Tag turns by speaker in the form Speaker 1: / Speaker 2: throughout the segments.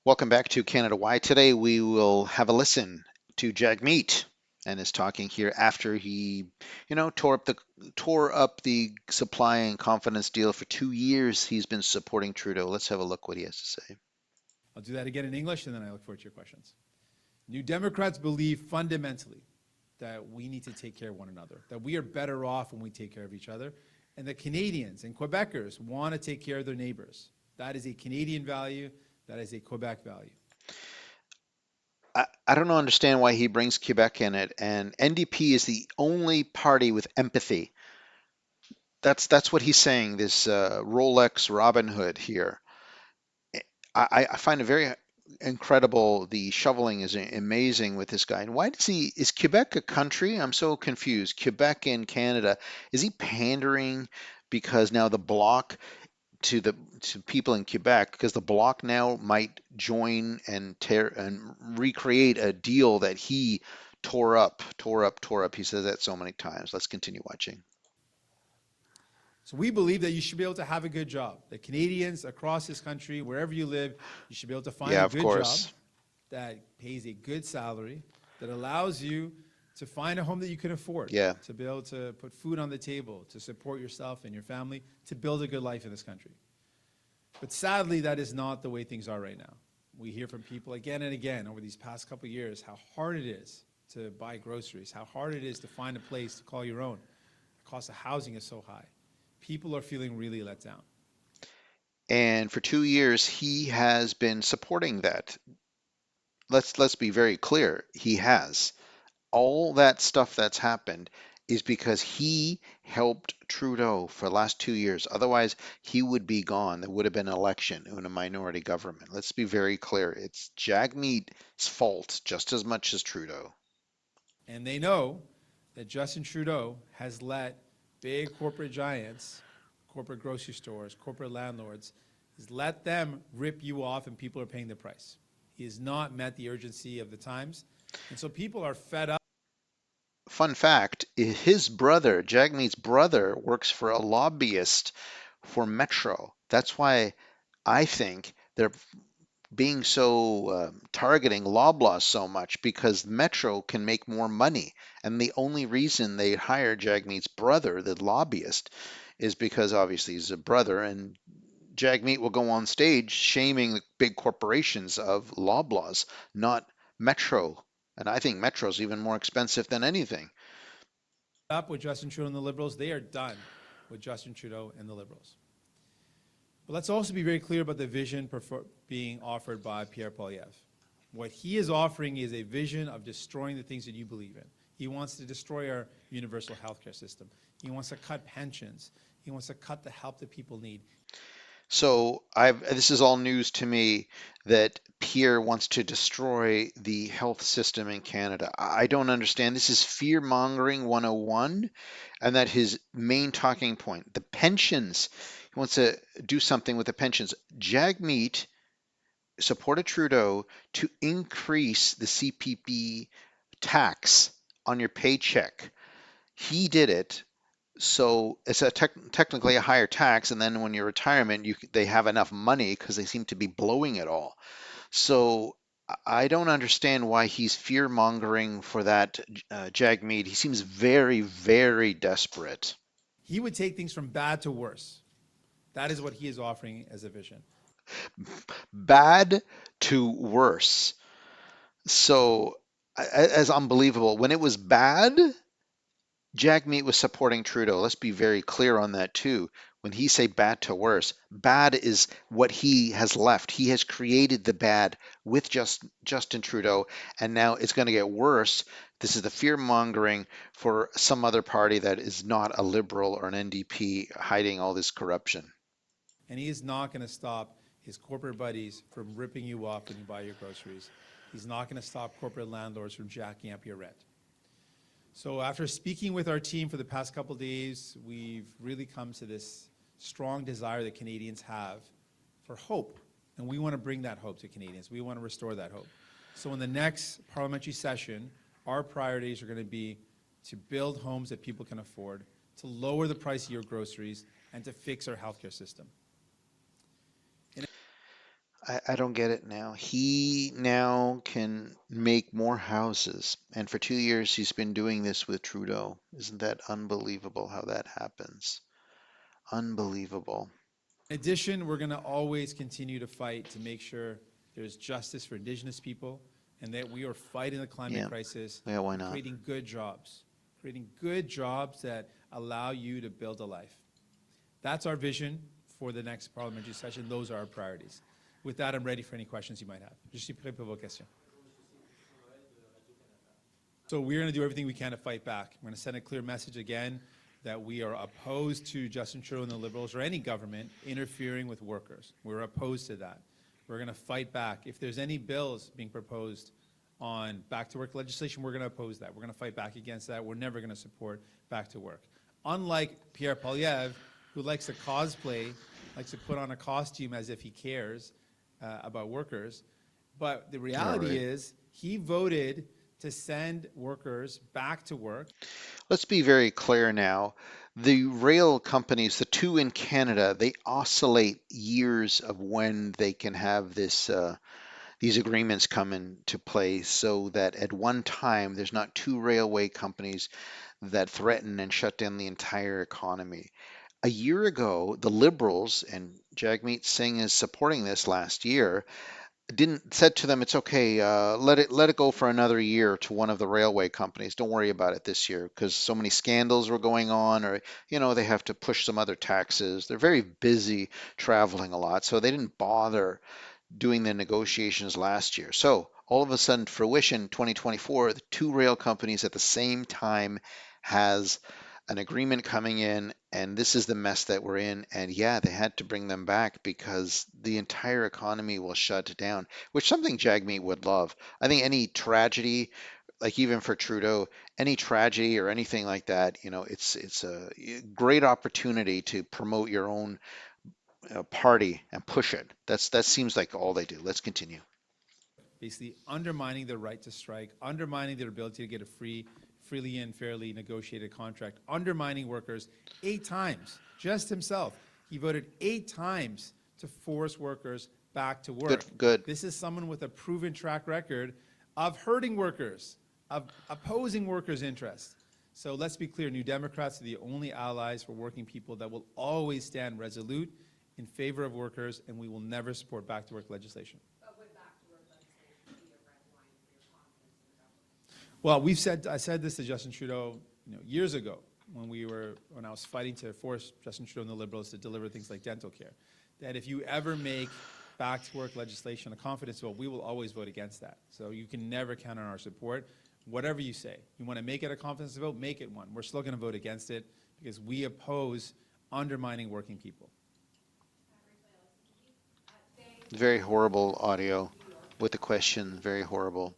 Speaker 1: Welcome back to Canada Why. Today we will have a listen to Jagmeet and is talking here after he, tore up the supply and confidence deal for 2 years. He's been supporting Trudeau. Let's have a look what he has to say.
Speaker 2: I'll do that again in English, and then I look forward to your questions. New Democrats believe fundamentally that we need to take care of one another, that we are better off when we take care of each other, and that Canadians and Quebecers want to take care of their neighbors. That is a Canadian value. That is a Quebec value.
Speaker 1: I don't understand why he brings Quebec in it, and NDP is the only party with empathy. That's what he's saying. This Rolex Robin Hood here. I find it very incredible. The shoveling is amazing with this guy. And why does he, is Quebec a country? I'm so confused. Quebec in Canada, is he pandering because now the bloc to people in Quebec, because the bloc now might join and tear and recreate a deal that he tore up. He says that so many times. Let's continue watching.
Speaker 2: So we believe that you should be able to have a good job. That Canadians across this country, wherever you live, you should be able to find
Speaker 1: Yeah,
Speaker 2: a
Speaker 1: of
Speaker 2: good job
Speaker 1: course.
Speaker 2: that pays a good salary, that allows you to find a home that you can afford,
Speaker 1: Yeah.
Speaker 2: to be able to put food on the table, to support yourself and your family, to build a good life in this country. But sadly, that is not the way things are right now. We hear from people again and again over these past couple of years how hard it is to buy groceries, how hard it is to find a place to call your own. The cost of housing is so high. People are feeling really let down.
Speaker 1: And for 2 years, he has been supporting that. Let's be very clear. He has. All that stuff that's happened is because he helped Trudeau for the last 2 years. Otherwise, he would be gone. There would have been an election in a minority government. Let's be very clear. It's Jagmeet's fault just as much as Trudeau.
Speaker 2: And they know that Justin Trudeau has let big corporate giants, corporate grocery stores, corporate landlords, has let them rip you off and people are paying the price. He has not met the urgency of the times. And so people are fed up.
Speaker 1: Fun fact, his brother, Jagmeet's brother, works for a lobbyist for Metro. That's why I think they're being so targeting Loblaws so much because Metro can make more money. And the only reason they hire Jagmeet's brother, the lobbyist, is because obviously he's a brother, and Jagmeet will go on stage shaming the big corporations of Loblaws, not Metro. And I think Metro's even more expensive than anything.
Speaker 2: Up with Justin Trudeau and the Liberals. They are done with Justin Trudeau and the Liberals. But let's also be very clear about the vision being offered by Pierre Poilievre. What he is offering is a vision of destroying the things that you believe in. He wants to destroy our universal health care system. He wants to cut pensions. He wants to cut the help that people need.
Speaker 1: So this is all news to me that Pierre wants to destroy the health system in Canada. I don't understand. This is fear mongering 101, and that his main talking point, the pensions, he wants to do something with the pensions. Jagmeet supported Trudeau to increase the CPP tax on your paycheck. He did it so it's technically a higher tax, and then when your retirement, they have enough money because they seem to be blowing it all. So I don't understand why he's fear mongering for that Jagmeet. He seems very, very desperate.
Speaker 2: He would take things from bad to worse. That is what he is offering as a vision.
Speaker 1: Bad to worse. So as unbelievable. When it was bad, Jagmeet was supporting Trudeau. Let's be very clear on that too. When he say bad to worse, bad is what he has left. He has created the bad with Justin Trudeau, and now it's going to get worse. This is the fear mongering for some other party that is not a liberal or an NDP hiding all this corruption.
Speaker 2: And he is not going to stop his corporate buddies from ripping you off when you buy your groceries. He's not going to stop corporate landlords from jacking up your rent. So after speaking with our team for the past couple of days, we've really come to this strong desire that Canadians have for hope. And we want to bring that hope to Canadians. We want to restore that hope. So in the next parliamentary session, our priorities are going to be to build homes that people can afford, to lower the price of your groceries, and to fix our healthcare system.
Speaker 1: I don't get it now. He now can make more houses, and for 2 years he's been doing this with Trudeau. Isn't that unbelievable how that happens? Unbelievable.
Speaker 2: In addition, we're going to always continue to fight to make sure there's justice for Indigenous people and that we are fighting the climate
Speaker 1: Yeah,
Speaker 2: crisis
Speaker 1: yeah, why
Speaker 2: and
Speaker 1: not?
Speaker 2: creating good jobs that allow you to build a life. That's our vision for the next parliamentary session. Those are our priorities. With that, I'm ready for any questions you might have. Je suis prêt pour vos questions. So we're going to do everything we can to fight back. We're going to send a clear message again that we are opposed to Justin Trudeau and the Liberals or any government interfering with workers. We're opposed to that. We're going to fight back. If there's any bills being proposed on back to work legislation, we're going to oppose that. We're going to fight back against that. We're never going to support back to work. Unlike Pierre Poilievre, who likes to cosplay, likes to put on a costume as if he cares about workers, but the
Speaker 1: All
Speaker 2: reality
Speaker 1: right.
Speaker 2: is he voted to send workers back to work.
Speaker 1: Let's be very clear now. The rail companies, the two in Canada, they oscillate years of when they can have these agreements come into play so that at one time there's not two railway companies that threaten and shut down the entire economy. A year ago, the Liberals, and Jagmeet Singh is supporting this last year, didn't said to them, it's okay, let it go for another year to one of the railway companies. Don't worry about it this year because so many scandals were going on, or they have to push some other taxes. They're very busy traveling a lot, so they didn't bother doing the negotiations last year. So all of a sudden, fruition 2024, the two rail companies at the same time has an agreement coming in, and this is the mess that we're in. And yeah, they had to bring them back because the entire economy will shut down, which something Jagmeet would love. I think any tragedy, like even for Trudeau, any tragedy or anything like that, it's a great opportunity to promote your own party and push it. That seems like all they do. Let's continue.
Speaker 2: Basically undermining their right to strike, undermining their ability to get a freely and fairly negotiated contract, undermining workers 8 times, just himself. He voted 8 times to force workers back to
Speaker 1: Good,
Speaker 2: work.
Speaker 1: good.
Speaker 2: This is someone with a proven track record of hurting workers, of opposing workers' interests. So let's be clear, New Democrats are the only allies for working people that will always stand resolute in favor of workers, and we will never support back to work legislation. Well, I said this to Justin Trudeau, years ago when I was fighting to force Justin Trudeau and the Liberals to deliver things like dental care, that if you ever make back to work legislation a confidence vote, we will always vote against that. So you can never count on our support. Whatever you say, you want to make it a confidence vote, make it one. We're still going to vote against it because we oppose undermining working people.
Speaker 1: Very horrible audio with the question. Very horrible.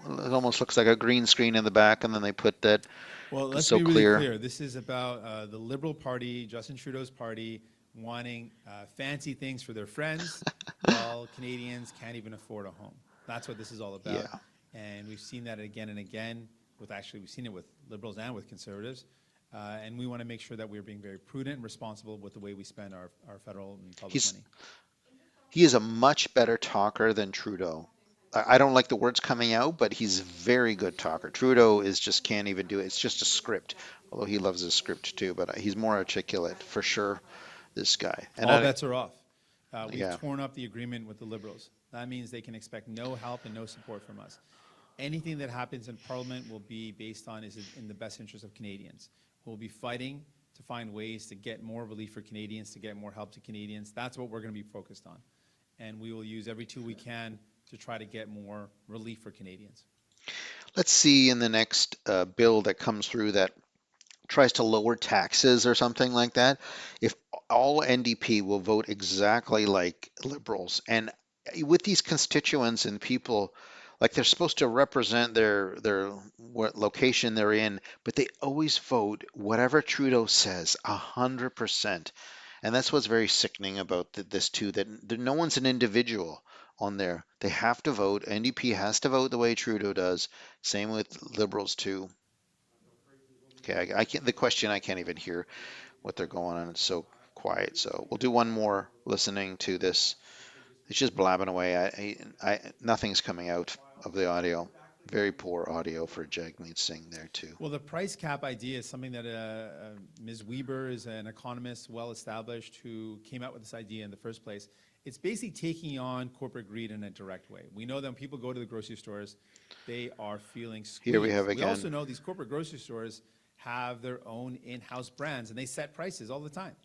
Speaker 1: It almost looks like a green screen in the back, and then they put that
Speaker 2: Well, let's
Speaker 1: so
Speaker 2: be really
Speaker 1: clear.
Speaker 2: clear. This is about the Liberal Party, Justin Trudeau's party, wanting fancy things for their friends while Canadians can't even afford a home. That's what this is all about.
Speaker 1: Yeah.
Speaker 2: And we've seen that again and again we've seen it with Liberals and with Conservatives. And we want to make sure that we're being very prudent and responsible with the way we spend our federal and public
Speaker 1: He's
Speaker 2: money.
Speaker 1: he is a much better talker than Trudeau. I don't like the words coming out, but he's a very good talker. Trudeau is just can't even do it. It's just a script, although he loves his script too. But he's more articulate for sure. This guy, and
Speaker 2: All bets are off. We've
Speaker 1: yeah,
Speaker 2: torn up the agreement with the Liberals. That means they can expect no help and no support from us. Anything that happens in Parliament will be based on is it in the best interest of Canadians. We'll be fighting to find ways to get more relief for Canadians, to get more help to Canadians. That's what we're going to be focused on. And we will use every tool we can to try to get more relief for Canadians.
Speaker 1: let's see in the next bill that comes through that tries to lower taxes or something like that, if all NDP will vote exactly like liberals, and with these constituents and people, like they're supposed to represent their what location they're in, but they always vote whatever Trudeau says 100%. And that's what's very sickening about this too, that no one's an individual on there. They have to vote. NDP has to vote the way Trudeau does. Same with liberals too. Okay, I can't. The question I can't even hear what they're going on. It's so quiet. So we'll do one more listening to this. It's just blabbing away. Nothing's coming out of the audio. Very poor audio for Jagmeet Singh there too.
Speaker 2: Well, the price cap idea is something that Ms. Weber is an economist, well established, who came out with this idea in the first place. It's basically taking on corporate greed in a direct way. We know that when people go to the grocery stores, they are feeling
Speaker 1: Here we have
Speaker 2: squeezed. We also
Speaker 1: again.
Speaker 2: know these corporate grocery stores have their own in-house brands, and they set prices all the time.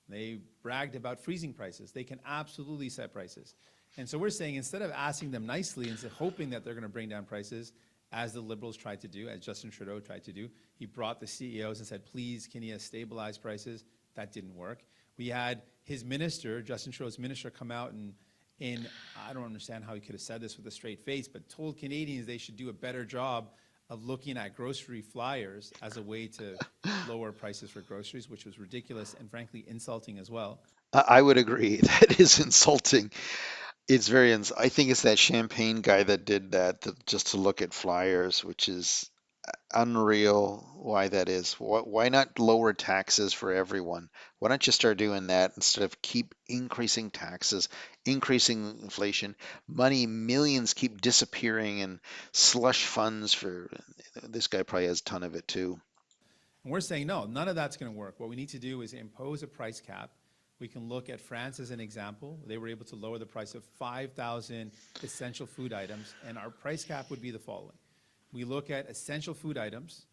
Speaker 2: They bragged about freezing prices. They can absolutely set prices. And so we're saying, instead of asking them nicely and hoping that they're going to bring down prices, as the Liberals tried to do, as Justin Trudeau tried to do, he brought the CEOs and said, please, can you stabilize prices? That didn't work. We had his minister, Justin Trudeau's minister, come out and I don't understand how he could have said this with a straight face, but told Canadians they should do a better job of looking at grocery flyers as a way to lower prices for groceries, which was ridiculous and frankly insulting as well.
Speaker 1: I would agree. That is insulting. It's I think it's that Champagne guy that did that, just to look at flyers, which is unreal why that is. Why not lower taxes for everyone? Why don't you start doing that instead of keep increasing taxes, increasing inflation? Money, millions keep disappearing in slush funds for this guy probably has a ton of it too.
Speaker 2: And we're saying, no, none of that's going to work. What we need to do is impose a price cap. We can look at France as an example. They were able to lower the price of 5,000 essential food items, and our price cap would be the following. We look at essential food items,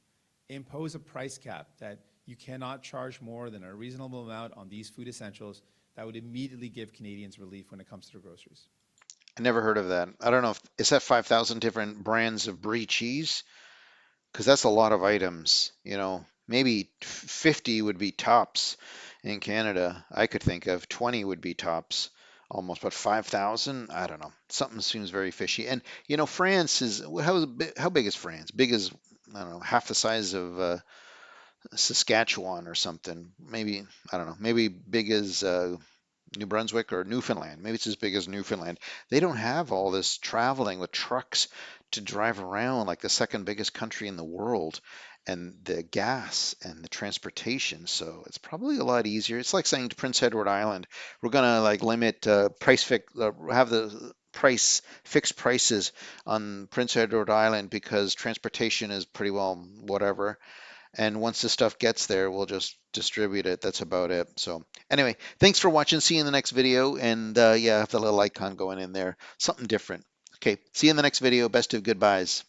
Speaker 2: impose a price cap that you cannot charge more than a reasonable amount on these food essentials. That would immediately give Canadians relief when it comes to their groceries.
Speaker 1: I never heard of that. I don't know if is that 5,000 different brands of brie cheese? Because that's a lot of items. Maybe 50 would be tops in Canada. I could think of 20 would be tops almost, but 5,000, I don't know. Something seems very fishy. And France is how big is France? Big as I don't know, half the size of Saskatchewan or something. Maybe I don't know. Maybe big as New Brunswick or Newfoundland. Maybe it's as big as Newfoundland. They don't have all this traveling with trucks to drive around like the second biggest country in the world, and the gas and the transportation. So it's probably a lot easier. It's like saying to Prince Edward Island, we're gonna like limit have the price fixed prices on Prince Edward Island because transportation is pretty well whatever. And once the stuff gets there, we'll just distribute it. That's about it. So anyway, thanks for watching. See you in the next video. And yeah, have the little icon going in there. Something different. Okay, see you in the next video. Best of goodbyes.